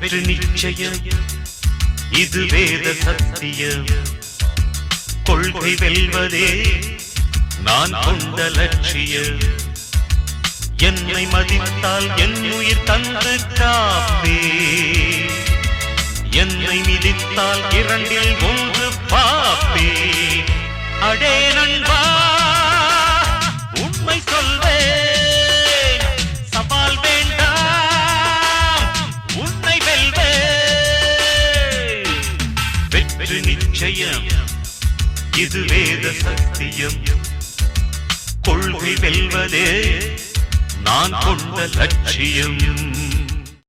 வெற்றி நிச்சயம் இது வேத சத்தியம் கொள்கை வெல்வதே நான் கொண்ட லட்சியம் என்னை மதித்தால் என் உயிர் தந்து காப்பே என்னை மிதித்தால் இரண்டில் ஒன்று பாப்பே அடே நண்பா உண்மை சொல்வேன் சவால் வேண்டாம் உன்னை வெல்வேன் வெற்றி நிச்சயம் இது வேத சத்தியம் கொள்கை வெல்வதே நான் கொண்ட லட்சியம்